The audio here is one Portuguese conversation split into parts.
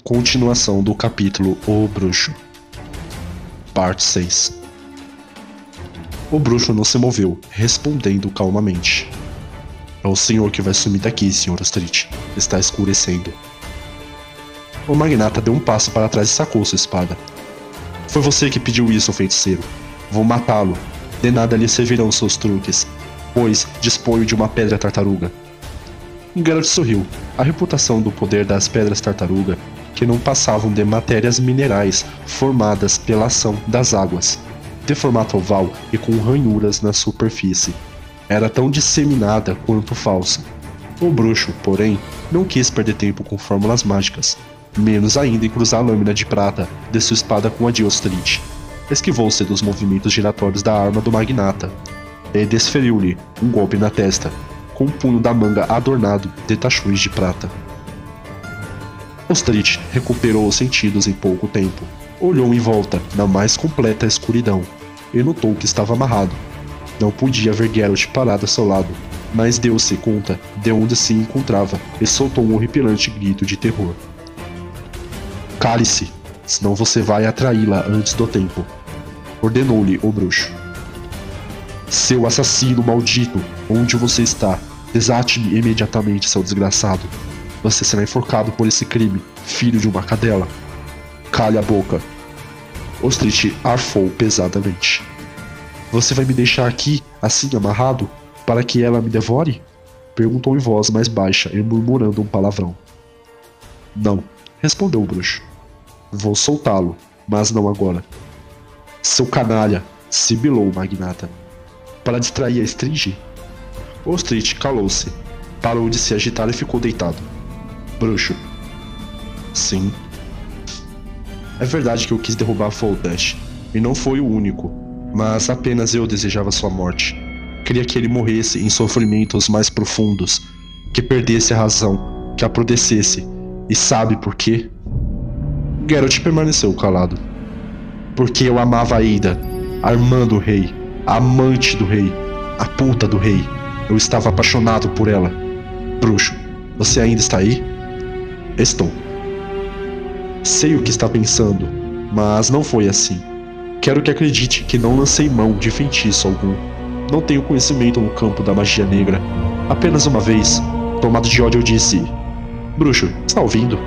Continuação do capítulo O Bruxo. Parte 6. O bruxo não se moveu, respondendo calmamente. É o senhor que vai sumir daqui, Sr. Street. Está escurecendo. O magnata deu um passo para trás e sacou sua espada. Foi você que pediu isso, feiticeiro. Vou matá-lo. De nada lhe servirão seus truques, pois disponho de uma pedra tartaruga. Geralt sorriu. A reputação do poder das pedras tartaruga, que não passavam de matérias minerais formadas pela ação das águas, de formato oval e com ranhuras na superfície, era tão disseminada quanto falsa. O bruxo, porém, não quis perder tempo com fórmulas mágicas, menos ainda em cruzar a lâmina de prata de sua espada com a de Ostrit. Esquivou-se dos movimentos giratórios da arma do magnata e desferiu-lhe um golpe na testa, com o punho da manga adornado de tachões de prata. Ostrit recuperou os sentidos em pouco tempo. Olhou em volta, na mais completa escuridão, e notou que estava amarrado. Não podia ver Geralt parado a seu lado, mas deu-se conta de onde se encontrava e soltou um horripilante grito de terror. Cale-se, senão você vai atraí-la antes do tempo, ordenou-lhe o bruxo. Seu assassino maldito, onde você está? Desate-me imediatamente, seu desgraçado. Você será enforcado por esse crime, filho de uma cadela. Cale a boca. Ostrit arfou pesadamente. Você vai me deixar aqui, assim amarrado, para que ela me devore? Perguntou em voz mais baixa e murmurando um palavrão. Não, respondeu o bruxo. Vou soltá-lo, mas não agora. Seu canalha, sibilou o magnata. Para distrair a Estringe? Ostrit calou-se, parou de se agitar e ficou deitado. Bruxo. Sim. É verdade que eu quis derrubar Foltest, e não foi o único, mas apenas eu desejava sua morte. Queria que ele morresse em sofrimentos mais profundos, que perdesse a razão, que apodrecesse. E sabe por quê? Geralt permaneceu calado. Porque eu amava Ada, a irmã do rei, a amante do rei, a puta do rei. Eu estava apaixonado por ela. Bruxo, você ainda está aí? Estou. Sei o que está pensando, mas não foi assim. Quero que acredite que não lancei mão de feitiço algum. Não tenho conhecimento no campo da magia negra. Apenas uma vez, tomado de ódio, eu disse: Bruxo, está ouvindo?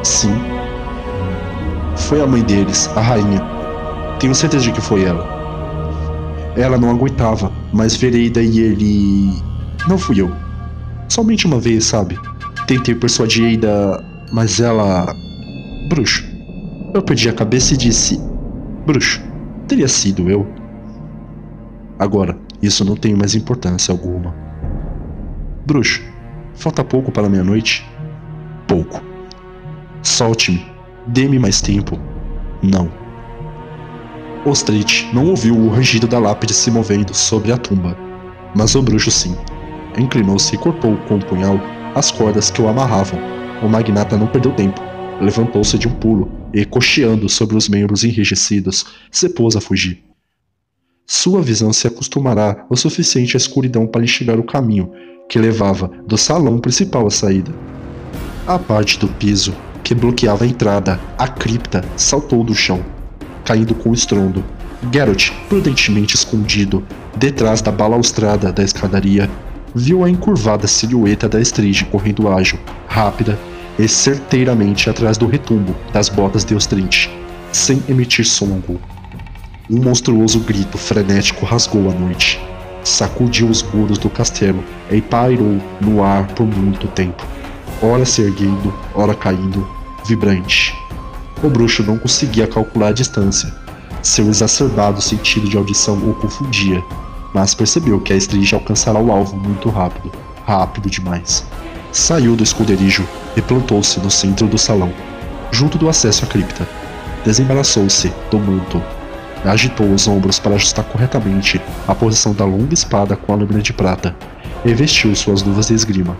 Sim. Foi a mãe deles, a rainha. Tenho certeza de que foi ela. Ela não aguentava, mas Vereida e ele... Não fui eu. Somente uma vez, sabe? Tentei persuadir Ada, mas ela... Bruxo. Eu perdi a cabeça e disse: Bruxo, teria sido eu. Agora, isso não tem mais importância alguma. Bruxo, falta pouco para meia-noite? Pouco. Solte-me. Dê-me mais tempo. Não. Ostrit não ouviu o rangido da lápide se movendo sobre a tumba, mas o bruxo sim. Inclinou-se e cortou com o punhal as cordas que o amarravam. O magnata não perdeu tempo. Levantou-se de um pulo e, cocheando sobre os membros enrijecidos, se pôs a fugir. Sua visão se acostumará o suficiente à escuridão para enxergar o caminho que levava do salão principal à saída. A parte do piso que bloqueava a entrada à cripta saltou do chão, caindo com estrondo. Geralt, prudentemente escondido detrás da balaustrada da escadaria, viu a encurvada silhueta da Estringe correndo ágil, rápida e certeiramente atrás do retumbo das botas de Ostrit, sem emitir som algum. Um monstruoso grito frenético rasgou a noite, sacudiu os muros do castelo e pairou no ar por muito tempo, ora se erguendo, ora caindo, vibrante. O bruxo não conseguia calcular a distância. Seu exacerbado sentido de audição o confundia, mas percebeu que a Estringe alcançará o alvo muito rápido, rápido demais. Saiu do esconderijo e plantou-se no centro do salão, junto do acesso à cripta. Desembaraçou-se do manto, agitou os ombros para ajustar corretamente a posição da longa espada com a lâmina de prata e vestiu suas luvas de esgrima.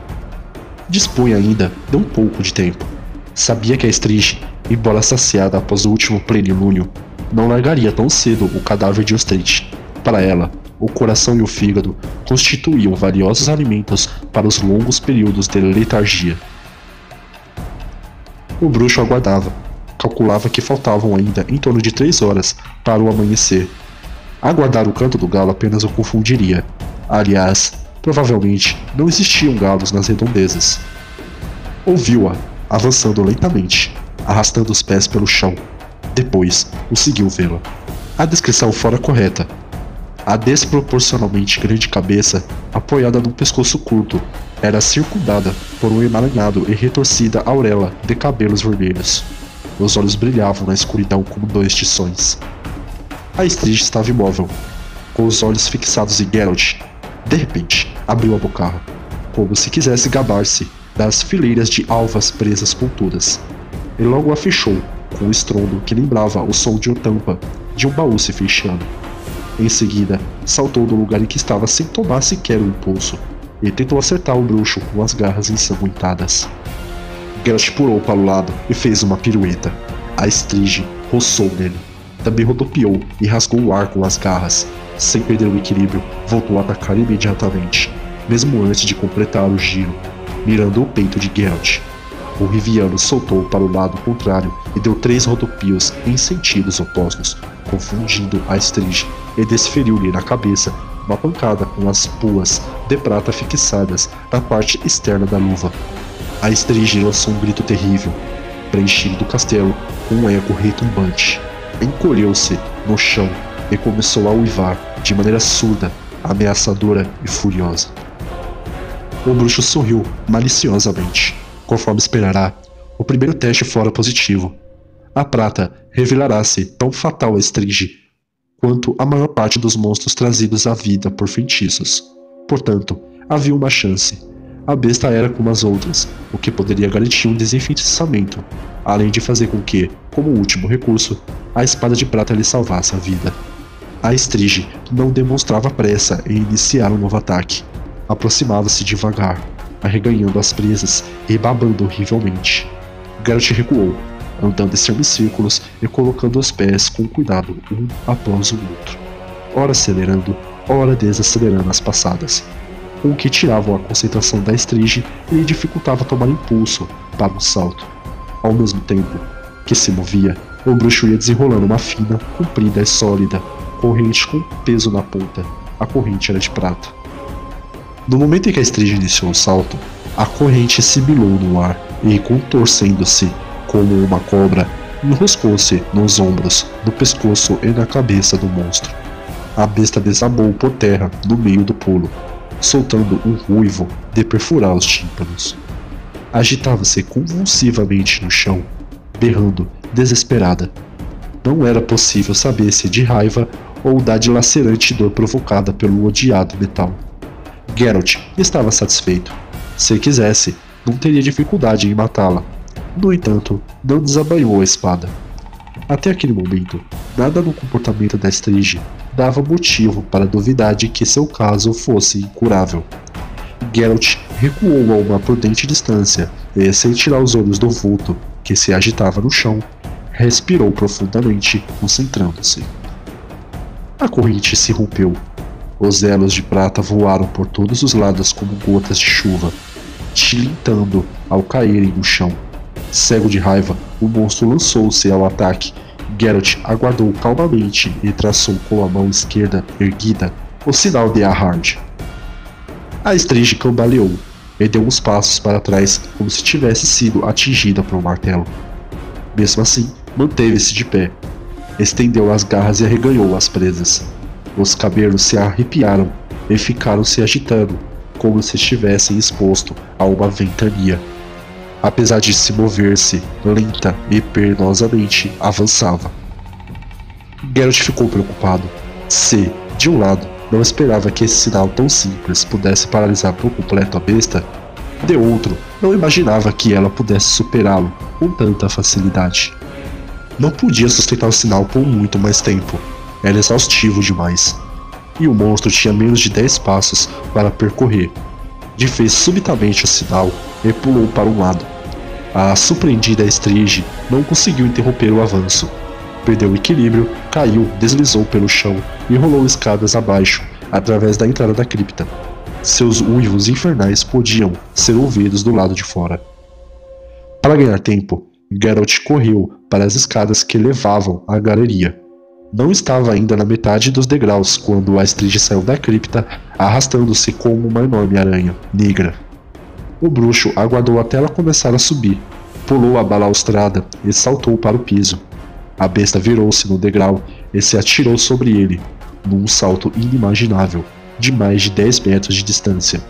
Dispunha ainda de um pouco de tempo. Sabia que a Estringe, embora saciada após o último plenilúnio, não largaria tão cedo o cadáver de Ostrit. Para ela, o coração e o fígado constituíam valiosos alimentos para os longos períodos de letargia. O bruxo aguardava. Calculava que faltavam ainda em torno de 3 horas para o amanhecer. Aguardar o canto do galo apenas o confundiria. Aliás, provavelmente não existiam galos nas redondezas. Ouviu-a, avançando lentamente, arrastando os pés pelo chão. Depois, conseguiu vê-la. A descrição fora correta. A desproporcionalmente grande cabeça, apoiada num pescoço curto, era circundada por um emaranhado e retorcida auréola de cabelos vermelhos. Os olhos brilhavam na escuridão como 2 tições. A Estrígia estava imóvel, com os olhos fixados em Geralt. De repente, abriu a bocarra, como se quisesse gabar-se das fileiras de alvas presas pontudas, e logo a fechou, com um estrondo que lembrava o som de uma tampa de um baú se fechando. Em seguida, saltou do lugar em que estava sem tomar sequer um impulso, e tentou acertar o bruxo com as garras ensanguentadas. Geralt pulou para o lado e fez uma pirueta. A Estrígia roçou nele. Também rodopiou e rasgou o ar com as garras. Sem perder o equilíbrio, voltou a atacar imediatamente, mesmo antes de completar o giro, mirando o peito de Geralt. O Riviano soltou para o lado contrário e deu 3 rodopios em sentidos opostos, confundindo a Estrígia, e desferiu-lhe na cabeça uma pancada com as puas de prata fixadas na parte externa da luva. A Estrígia lançou um grito terrível, preenchido do castelo com um eco retumbante. Encolheu-se no chão e começou a uivar de maneira surda, ameaçadora e furiosa. O bruxo sorriu maliciosamente. Conforme esperará, o primeiro teste fora positivo. A prata revelará-se tão fatal a Estrígia quanto a maior parte dos monstros trazidos à vida por feitiços. Portanto, havia uma chance. A besta era como as outras, o que poderia garantir um desenfeitiçamento, além de fazer com que, como último recurso, a espada de prata lhe salvasse a vida. A Estrígia não demonstrava pressa em iniciar um novo ataque. Aproximava-se devagar, arreganhando as presas e babando horrivelmente. Geralt recuou, andando em semicírculos e colocando os pés com cuidado um após o outro, ora acelerando, ora desacelerando as passadas, o que tiravam a concentração da Estrígia e lhe dificultava tomar impulso para um salto. Ao mesmo tempo que se movia, o bruxo ia desenrolando uma fina, comprida e sólida corrente com peso na ponta. A corrente era de prata. No momento em que a Estrígia iniciou o salto, a corrente sibilou no ar e, contorcendo-se como uma cobra, enroscou-se nos ombros, no pescoço e na cabeça do monstro. A besta desabou por terra no meio do pulo, soltando um ruivo de perfurar os tímpanos. Agitava-se convulsivamente no chão, berrando, desesperada. Não era possível saber se de raiva ou da dilacerante dor provocada pelo odiado metal. Geralt estava satisfeito. Se quisesse, não teria dificuldade em matá-la. No entanto, não desabanhou a espada. Até aquele momento, nada no comportamento da Estrígia dava motivo para duvidar de que seu caso fosse incurável. Geralt recuou a uma prudente distância e, sem tirar os olhos do vulto que se agitava no chão, respirou profundamente, concentrando-se. A corrente se rompeu. Os elos de prata voaram por todos os lados como gotas de chuva, tilintando ao caírem no chão. Cego de raiva, o monstro lançou-se ao ataque. Geralt aguardou calmamente e traçou com a mão esquerda erguida o sinal de Ahard. A Estrígia cambaleou e deu uns passos para trás como se tivesse sido atingida por um martelo. Mesmo assim, manteve-se de pé. Estendeu as garras e arreganhou as presas. Os cabelos se arrepiaram e ficaram se agitando, como se estivessem expostos a uma ventania. Apesar de se mover-se lenta e penosamente, avançava. Geralt ficou preocupado. Se, de um lado, não esperava que esse sinal tão simples pudesse paralisar por completo a besta, de outro, não imaginava que ela pudesse superá-lo com tanta facilidade. Não podia sustentar o sinal por muito mais tempo. Era exaustivo demais. E o monstro tinha menos de 10 passos para percorrer. Desfez subitamente o sinal e pulou para um lado. A surpreendida Estrígia não conseguiu interromper o avanço. Perdeu o equilíbrio, caiu, deslizou pelo chão e rolou escadas abaixo, através da entrada da cripta. Seus uivos infernais podiam ser ouvidos do lado de fora. Para ganhar tempo, Geralt correu para as escadas que levavam à galeria. Não estava ainda na metade dos degraus quando a Estrid saiu da cripta, arrastando-se como uma enorme aranha negra. O bruxo aguardou até ela começar a subir, pulou a balaustrada e saltou para o piso. A besta virou-se no degrau e se atirou sobre ele, num salto inimaginável, de mais de 10 metros de distância.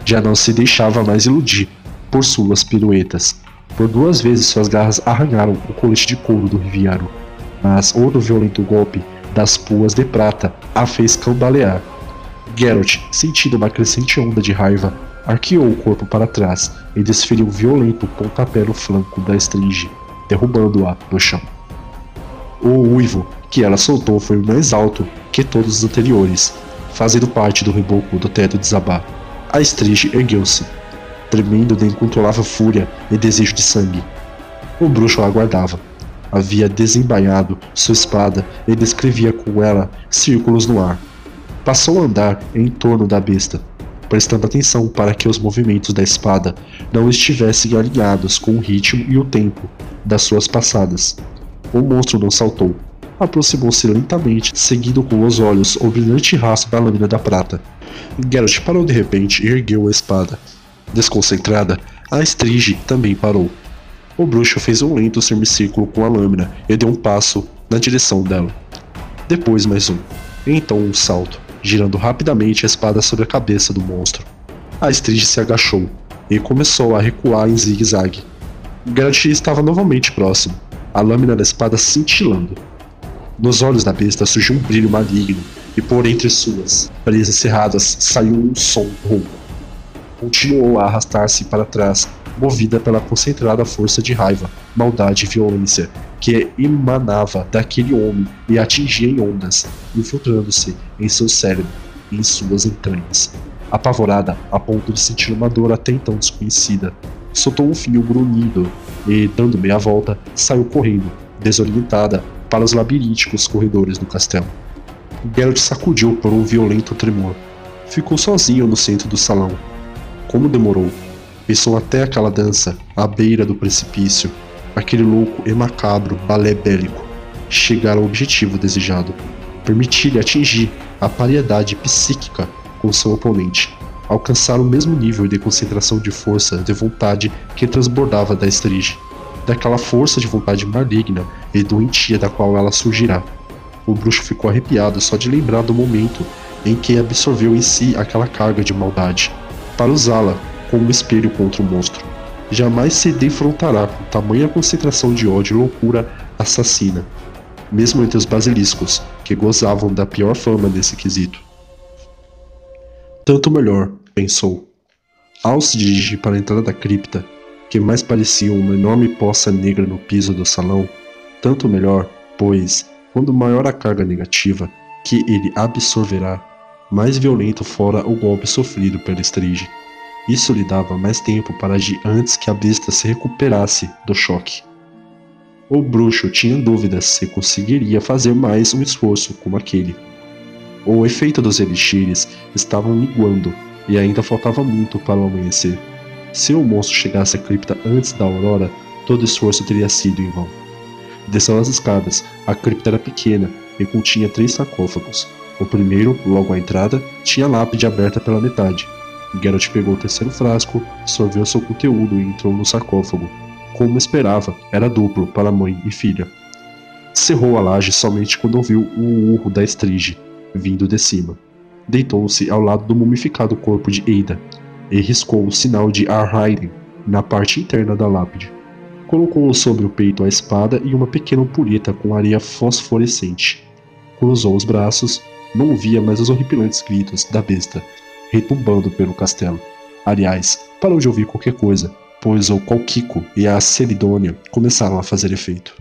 Já não se deixava mais iludir por suas piruetas. Por 2 vezes suas garras arranharam o colete de couro do Riviaro, mas outro violento golpe das puas de prata a fez cambalear. Geralt, sentindo uma crescente onda de raiva, arqueou o corpo para trás e desferiu um violento pontapé no flanco da Estrid, derrubando-a no chão. O uivo que ela soltou foi mais alto que todos os anteriores, fazendo parte do reboco do teto desabar. A Estrid ergueu-se, tremendo de incontrolável fúria e desejo de sangue. O bruxo a aguardava. Havia desembainhado sua espada e descrevia com ela círculos no ar. Passou a andar em torno da besta, prestando atenção para que os movimentos da espada não estivessem alinhados com o ritmo e o tempo das suas passadas. O monstro não saltou. Aproximou-se lentamente, seguindo com os olhos o brilhante rastro da lâmina da prata. Geralt parou de repente e ergueu a espada. Desconcentrada, a Estrid também parou. O bruxo fez um lento semicírculo com a lâmina e deu um passo na direção dela. Depois mais um. E então um salto, girando rapidamente a espada sobre a cabeça do monstro. A Estrid se agachou e começou a recuar em zigue-zague. Geralt estava novamente próximo, a lâmina da espada cintilando. Nos olhos da besta surgiu um brilho maligno e por entre suas presas cerradas saiu um som rouco. Continuou a arrastar-se para trás, movida pela concentrada força de raiva, maldade e violência que emanava daquele homem e atingia em ondas, infiltrando-se em seu cérebro e em suas entranhas. Apavorada, a ponto de sentir uma dor até então desconhecida, soltou um fio grunhido e, dando meia volta, saiu correndo, desorientada, para os labirínticos corredores do castelo. Geralt sacudiu por um violento tremor. Ficou sozinho no centro do salão. Como demorou? Pensou até aquela dança, à beira do precipício, aquele louco e macabro balé bélico, chegar ao objetivo desejado, permitir-lhe atingir a paridade psíquica com seu oponente, alcançar o mesmo nível de concentração de força de vontade que transbordava da Estrid, daquela força de vontade maligna e doentia da qual ela surgirá. O bruxo ficou arrepiado só de lembrar do momento em que absorveu em si aquela carga de maldade, para usá-la como espelho contra o monstro. Jamais se defrontará com tamanha concentração de ódio e loucura assassina, mesmo entre os basiliscos, que gozavam da pior fama nesse quesito. Tanto melhor, pensou. Ao se dirigir para a entrada da cripta, que mais parecia uma enorme poça negra no piso do salão, tanto melhor, pois, quando maior a carga negativa que ele absorverá, mais violento fora o golpe sofrido pela Estrid. Isso lhe dava mais tempo para agir antes que a besta se recuperasse do choque. O bruxo tinha dúvidas se conseguiria fazer mais um esforço como aquele. O efeito dos elixires estavam minguando e ainda faltava muito para o amanhecer. Se o monstro chegasse à cripta antes da aurora, todo esforço teria sido em vão. Desceu as escadas. A cripta era pequena e continha 3 sarcófagos. O primeiro, logo à entrada, tinha a lápide aberta pela metade. Geralt pegou o terceiro frasco, sorveu seu conteúdo e entrou no sarcófago. Como esperava, era duplo para mãe e filha. Cerrou a laje somente quando ouviu o urro da Estrid, vindo de cima. Deitou-se ao lado do mumificado corpo de Ada e riscou o sinal de Arhaiden na parte interna da lápide. Colocou sobre o peito a espada e uma pequena ampulheta com areia fosforescente. Cruzou os braços, não ouvia mais os horripilantes gritos da besta, retumbando pelo castelo. Aliás, parou de ouvir qualquer coisa, pois o Colquico e a Celidônia começaram a fazer efeito.